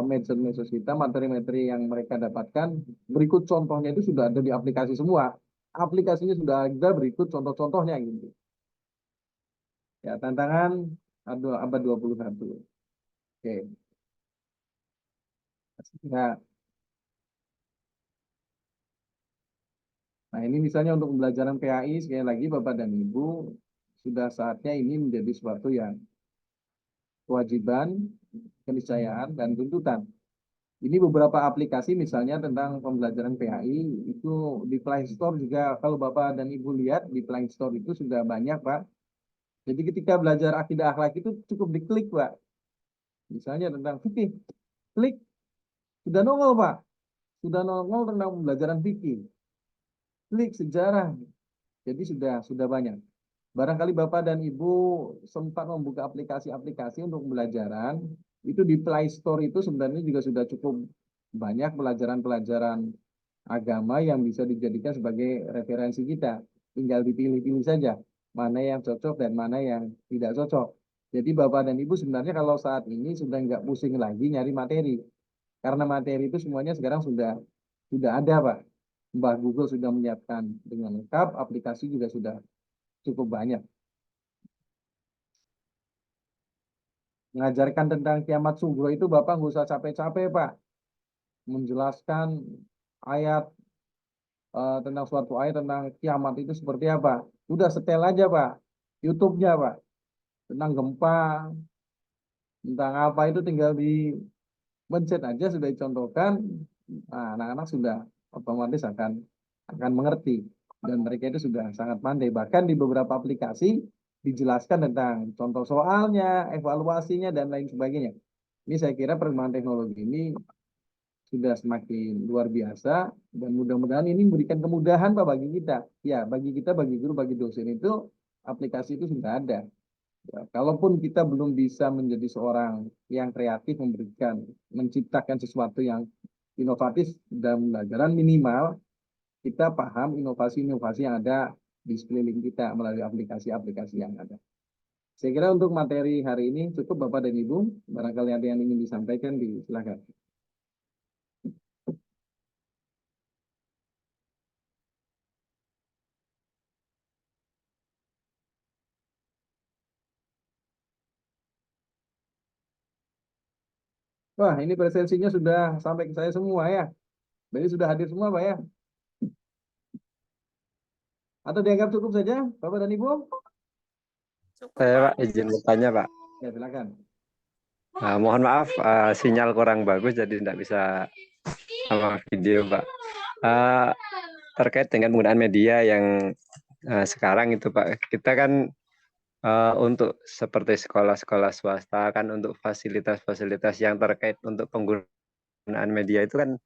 medsos kita, materi-materi yang mereka dapatkan, berikut contohnya itu sudah ada di aplikasi semua. Aplikasinya sudah ada, berikut contoh-contohnya gitu. Ya, tantangan abad 21. Oke. Nah, nah, ini misalnya untuk pembelajaran PAI, sekali lagi Bapak dan Ibu, sudah saatnya ini menjadi sesuatu yang kewajiban, keniscayaan, dan tuntutan. Ini beberapa aplikasi misalnya tentang pembelajaran PAI, itu di Play Store juga, kalau Bapak dan Ibu lihat, di Play Store itu sudah banyak, Pak. Jadi ketika belajar akidah akhlak itu cukup diklik, Pak. Misalnya tentang fikih, klik, sudah nongol, Pak. Sudah nongol tentang pembelajaran fikih. Klik sejarah. Jadi sudah banyak. Barangkali Bapak dan Ibu sempat membuka aplikasi-aplikasi untuk pembelajaran, itu di Play Store itu sebenarnya juga sudah cukup banyak pelajaran-pelajaran agama yang bisa dijadikan sebagai referensi kita. Tinggal dipilih-pilih saja mana yang cocok dan mana yang tidak cocok. Jadi Bapak dan Ibu sebenarnya kalau saat ini sudah nggak pusing lagi nyari materi. Karena materi itu semuanya sekarang sudah ada, Pak. Mbah Google sudah menyiapkan dengan lengkap, aplikasi juga sudah cukup banyak. Mengajarkan tentang kiamat subuh itu Bapak nggak usah capek-capek, Pak. Menjelaskan ayat, tentang suatu ayat tentang kiamat itu seperti apa. Udah setel aja, Pak. YouTube-nya, Pak. Tentang gempa, tentang apa itu tinggal di mencet aja sudah dicontohkan. Nah, anak-anak sudah otomatis akan mengerti dan mereka itu sudah sangat pandai. Bahkan di beberapa aplikasi dijelaskan tentang contoh soalnya, evaluasinya dan lain sebagainya. Ini saya kira perkembangan teknologi ini sudah semakin luar biasa dan mudah-mudahan ini memberikan kemudahan Pak bagi kita. Ya, bagi kita, bagi guru, bagi dosen itu aplikasi itu sudah ada. Ya, kalaupun kita belum bisa menjadi seorang yang kreatif menciptakan sesuatu yang inovatif dalam pembelajaran, minimal kita paham inovasi-inovasi yang ada di sekeliling kita melalui aplikasi-aplikasi yang ada. Saya kira untuk materi hari ini cukup Bapak dan Ibu. Barangkali ada yang ingin disampaikan, silakan. Wah, ini presensinya sudah sampai ke saya semua ya. Berarti sudah hadir semua, Pak ya. Atau dianggap cukup saja, Bapak dan Ibu? Saya Pak izin bertanya Pak. Ya, silakan. Mohon maaf sinyal kurang bagus jadi tidak bisa sama video Pak. Terkait dengan penggunaan media yang sekarang itu Pak, kita kan untuk seperti sekolah-sekolah swasta kan untuk fasilitas-fasilitas yang terkait untuk penggunaan media itu kan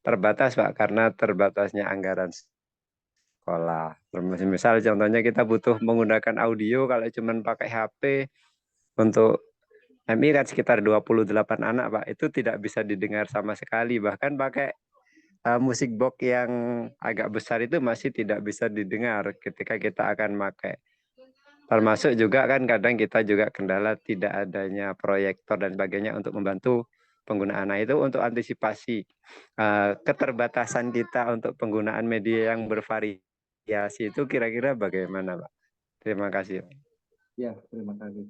terbatas Pak karena terbatasnya anggaran sekolah. Misal contohnya kita butuh menggunakan audio kalau cuma pakai HP untuk MI kan sekitar 28 anak Pak, itu tidak bisa didengar sama sekali. Bahkan pakai musik box yang agak besar itu masih tidak bisa didengar ketika kita akan pakai. Termasuk juga kan kadang kita juga kendala tidak adanya proyektor dan sebagainya untuk membantu penggunaan. Nah, itu untuk antisipasi keterbatasan kita untuk penggunaan media yang bervariasi itu kira-kira bagaimana, Pak? Terima kasih. Ya, terima kasih.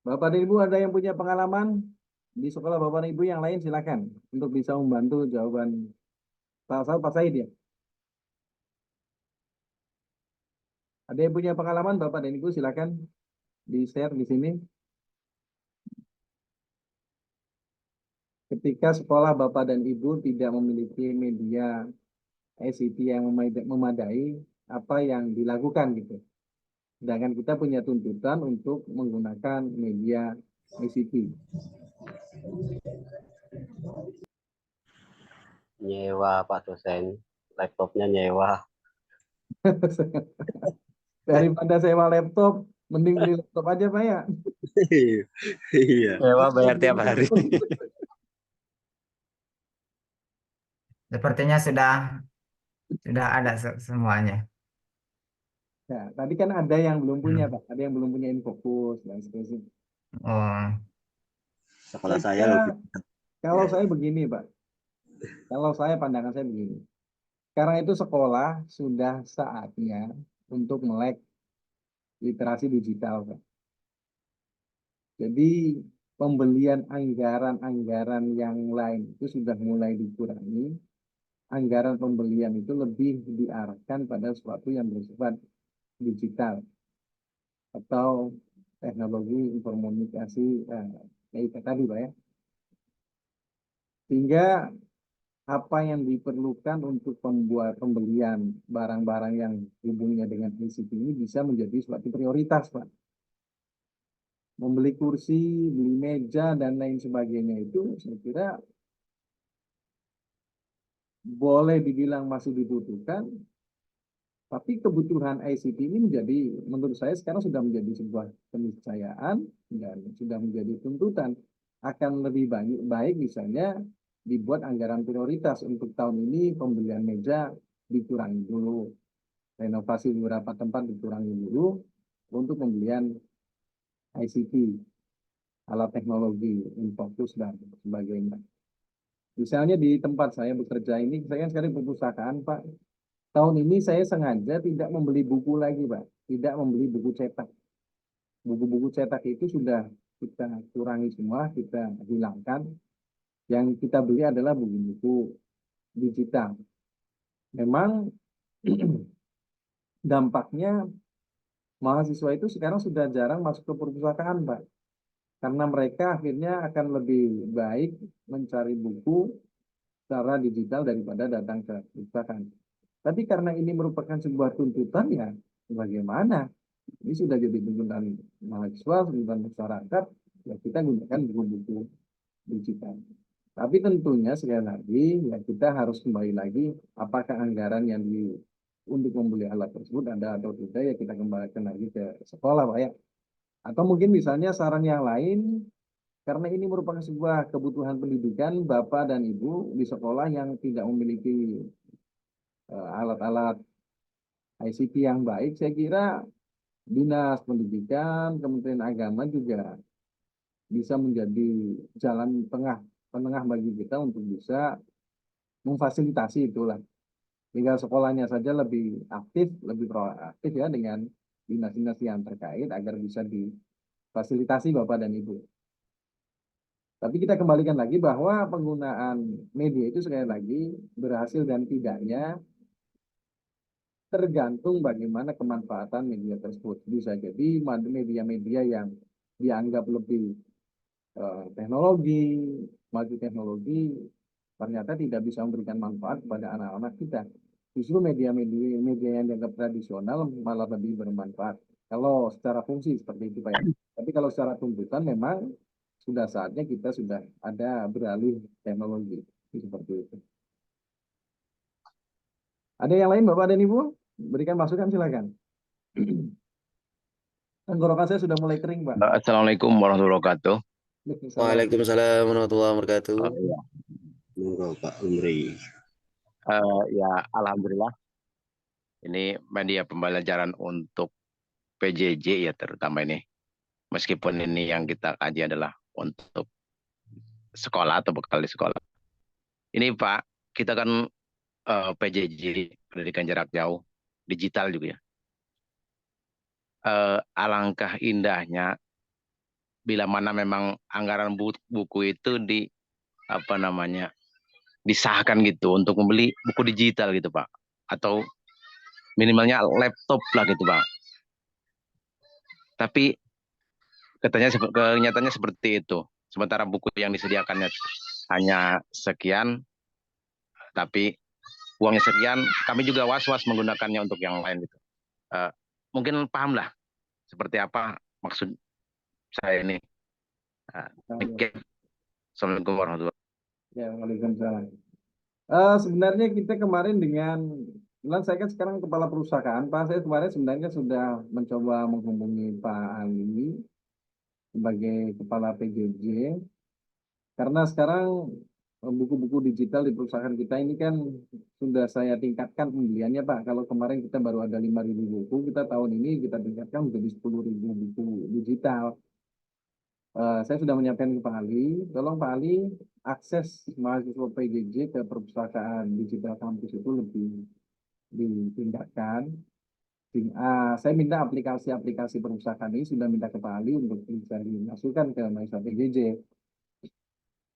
Bapak dan Ibu ada yang punya pengalaman di sekolah Bapak dan Ibu yang lain silakan untuk bisa membantu jawaban Pak Said ya. Ada yang punya pengalaman Bapak dan Ibu silakan di-share di sini. Ketika sekolah Bapak dan Ibu tidak memiliki media ICT yang memadai, apa yang dilakukan gitu. Sedangkan kita punya tuntutan untuk menggunakan media ICT. Nyewa Pak dosen, laptopnya nyewa. Daripada sewa laptop, mending beli laptop aja Pak ya. Iya. Sewa bayar tiap hari. Sepertinya sudah ada semuanya. Nah, tadi kan ada yang belum punya Pak, ada yang belum punya Infocus dan seterusnya. Oh, Sekolah saya Kira- lebih. Kalau saya begini Pak, kalau saya pandangan saya begini. Sekarang itu sekolah sudah saatnya untuk melek literasi digital Pak. Jadi pembelian anggaran-anggaran yang lain itu sudah mulai dikurangi. Anggaran pembelian itu lebih diarahkan pada sesuatu yang bersifat digital atau teknologi informasi kayak tadi Pak ya. Sehingga apa yang diperlukan untuk pembelian barang-barang yang hubungannya dengan ICT ini bisa menjadi suatu prioritas Pak. Membeli kursi, beli meja, dan lain sebagainya itu saya kira boleh dibilang masih dibutuhkan, tapi kebutuhan ICT ini menurut saya sekarang sudah menjadi sebuah keniscayaan dan sudah menjadi tuntutan. Akan lebih baik misalnya dibuat anggaran prioritas untuk tahun ini pembelian meja dikurangi dulu, renovasi beberapa tempat dikurangi dulu untuk pembelian ICT, alat teknologi, Infocus dan sebagainya. Misalnya di tempat saya bekerja ini, saya kan sekarang perpustakaan Pak. Tahun ini saya sengaja tidak membeli buku lagi Pak, tidak membeli buku cetak. Buku-buku cetak itu sudah kita kurangi semua, kita hilangkan. Yang kita beli adalah buku-buku digital. Memang dampaknya mahasiswa itu sekarang sudah jarang masuk ke perpustakaan Pak. Karena mereka akhirnya akan lebih baik mencari buku secara digital daripada datang ke perpustakaan. Tapi karena ini merupakan sebuah tuntutan ya, bagaimana? Ini sudah jadi tuntutan mahasiswa, tuntutan masyarakat, ya kita gunakan buku-buku digital. Tapi tentunya sekali lagi, ya kita harus kembali lagi, apakah anggaran yang untuk membeli alat tersebut ada atau tidak, ya kita kembalikan lagi ke sekolah Pak ya. Atau mungkin misalnya saran yang lain, karena ini merupakan sebuah kebutuhan pendidikan, Bapak dan Ibu di sekolah yang tidak memiliki alat-alat ICT yang baik, saya kira Dinas Pendidikan, Kementerian Agama juga bisa menjadi jalan penengah bagi kita untuk bisa memfasilitasi itulah. Tinggal sekolahnya saja lebih aktif, lebih proaktif ya dengan dinas-dinas yang terkait agar bisa difasilitasi Bapak dan Ibu. Tapi kita kembalikan lagi bahwa penggunaan media itu sekali lagi berhasil dan tidaknya tergantung bagaimana kemanfaatan media tersebut. Bisa jadi media-media yang dianggap lebih teknologi, maju teknologi, ternyata tidak bisa memberikan manfaat kepada anak-anak kita. Justru media yang dianggap tradisional malah lebih bermanfaat. Kalau secara fungsi seperti itu Pak ya. Tapi kalau secara tuntutan memang sudah saatnya kita sudah ada beralih teknologi. Seperti itu. Ada yang lain Bapak dan Ibu? Berikan masukan silakan. Tenggorokan saya sudah mulai kering Pak. Assalamualaikum warahmatullahi wabarakatuh. Waalaikumsalam warahmatullahi wabarakatuh. Ya, Monggo Pak Umri. ya, alhamdulillah. Ini media pembelajaran untuk PJJ ya terutama ini. Meskipun ini yang kita kaji adalah untuk sekolah atau bekal di sekolah. Ini Pak, kita kan PJJ, pendidikan jarak jauh, digital juga ya. Alangkah indahnya bila mana memang anggaran buku itu disahkan gitu untuk membeli buku digital gitu Pak, atau minimalnya laptop lah gitu Pak. Tapi kenyataannya seperti itu. Sementara buku yang disediakannya hanya sekian, tapi uangnya sekian, kami juga was-was menggunakannya untuk yang lain gitu. Mungkin paham lah seperti apa maksud saya ini. Assalamualaikum warahmatullahi wabarakatuh. Ya, waalaikumsalam. Sebenarnya kita kemarin saya kan sekarang kepala perusahaan, Pak. Saya kemarin sebenarnya sudah mencoba menghubungi Pak Ali sebagai kepala PJJ, karena sekarang buku-buku digital di perusahaan kita ini kan sudah saya tingkatkan pembeliannya, Pak. Kalau kemarin kita baru ada 5.000 buku, kita tahun ini kita tingkatkan menjadi 10.000 buku digital. Saya sudah menyampaikan ke Pak Ali, tolong Pak Ali akses mahasiswa PJJ ke perpustakaan digital kampus itu lebih ditingkatkan. Saya minta aplikasi-aplikasi perpustakaan ini sudah minta ke Pak Ali untuk bisa dimasukkan ke mahasiswa PJJ.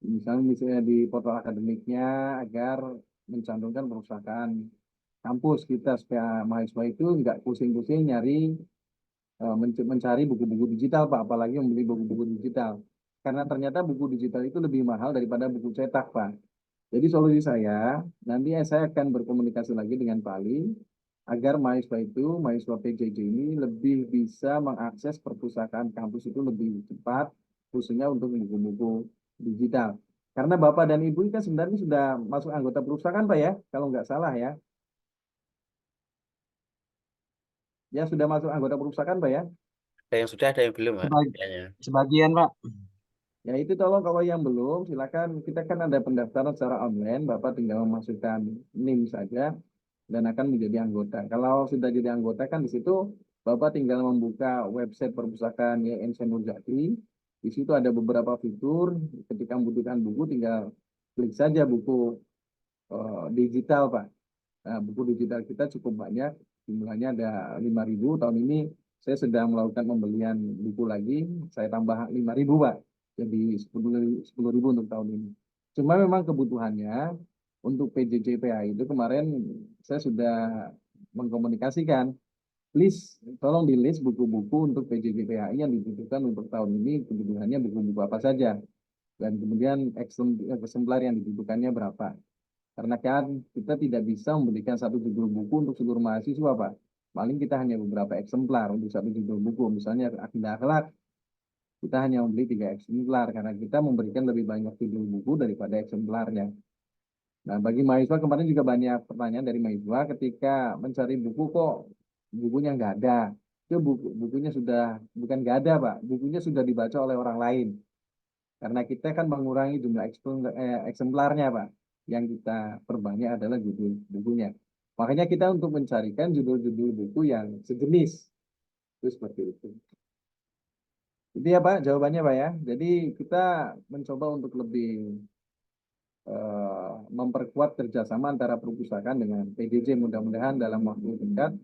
Misalnya di portal akademiknya agar mencantumkan perpustakaan kampus kita supaya mahasiswa itu nggak pusing-pusing mencari buku-buku digital, Pak, apalagi membeli buku-buku digital. Karena ternyata buku digital itu lebih mahal daripada buku cetak, Pak. Jadi solusi nanti saya akan berkomunikasi lagi dengan Pak Ali, agar mahasiswa PJJ ini lebih bisa mengakses perpustakaan kampus itu lebih cepat, khususnya untuk buku-buku digital. Karena Bapak dan Ibu kan sebenarnya sudah masuk anggota perpustakaan, Pak ya, kalau nggak salah ya. Ya, sudah masuk anggota perpustakaan, Pak ya? Ada yang sudah, ada yang belum, Pak. Kayaknya. Sebagian, Pak. Ya itu tolong kalau yang belum, silakan. Kita kan ada pendaftaran secara online, Bapak tinggal memasukkan NIM saja dan akan menjadi anggota. Kalau sudah jadi anggota kan di situ Bapak tinggal membuka website perpustakaan YN Senurjati. Di situ ada beberapa fitur, ketika membutuhkan buku tinggal klik saja buku digital, Pak. Nah, buku digital kita cukup banyak, jumlahnya ada 5.000. Tahun ini saya sedang melakukan pembelian buku lagi, saya tambah 5.000, Pak. Jadi 10.000 untuk tahun ini. Cuma memang kebutuhannya untuk PJJ PA itu kemarin saya sudah mengkomunikasikan, please tolong di list buku-buku untuk PJJ PAI yang dibutuhkan untuk tahun ini, kebutuhannya buku-buku apa saja, dan kemudian eksemplar yang dibutuhkannya berapa. Karena kan kita tidak bisa memberikan satu judul buku untuk seluruh mahasiswa, Pak. Paling kita hanya beberapa eksemplar untuk satu judul buku. Misalnya Akidah Akhlak, kita hanya membeli 3 eksemplar karena kita memberikan lebih banyak judul buku daripada eksemplarnya. Nah, bagi mahasiswa kemarin juga banyak pertanyaan dari mahasiswa ketika mencari buku kok bukunya nggak ada. Itu bukunya bukan nggak ada, Pak. Bukunya sudah dibaca oleh orang lain. Karena kita kan mengurangi jumlah eksemplarnya, Pak. Yang kita perbanyak adalah judul bukunya. Makanya kita untuk mencarikan judul-judul buku yang sejenis. Itu seperti itu. Itu ya, Pak, jawabannya, Pak ya. Jadi kita mencoba untuk lebih memperkuat kerjasama antara perpustakaan dengan PJJ. Mudah-mudahan dalam waktu dekat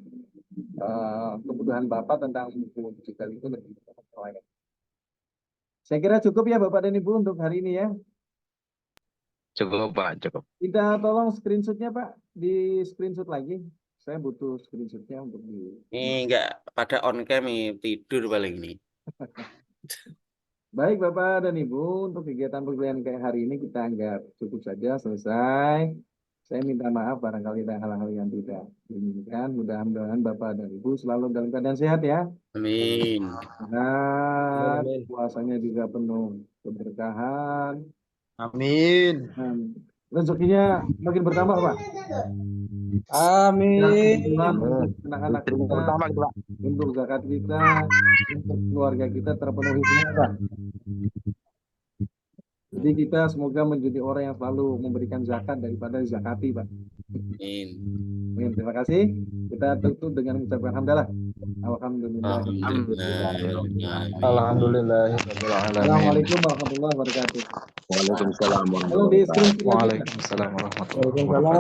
kebutuhan Bapak tentang buku digital itu lebih terlayani. Saya kira cukup ya Bapak dan Ibu untuk hari ini ya. Cukup Pak, cukup. Kita tolong screenshotnya Pak, di screenshot lagi. Saya butuh screenshotnya untuk Ini nggak pada on cam, tidur paling ini. Baik Bapak dan Ibu, untuk kegiatan perkuliahan kayak hari ini kita anggap cukup saja, selesai. Saya minta maaf barangkali ada hal-hal yang tidak diinginkan. Mudah-mudahan Bapak dan Ibu selalu dalam keadaan sehat ya. Amin. Nah, puasanya juga penuh keberkahan. Amin. Rezekinya makin bertambah, Pak. Amin. Anak-anak kita, Pertama gitu Pak. untuk zakat kita, untuk keluarga kita terpenuhi semua, Pak. Jadi kita semoga menjadi orang yang selalu memberikan zakat daripada zakati, Pak. Amin. Terima kasih. Kita tutup dengan mengucapkan hamdalah. Alhamdulillah. Alhamdulillahirabbil alamin. Assalamualaikum warahmatullahi wabarakatuh. Waalaikumsalam Halo, di screen warahmatullahi lagi. Waalaikumsalam warahmatullahi wabarakatuh. Waalaikumsalam.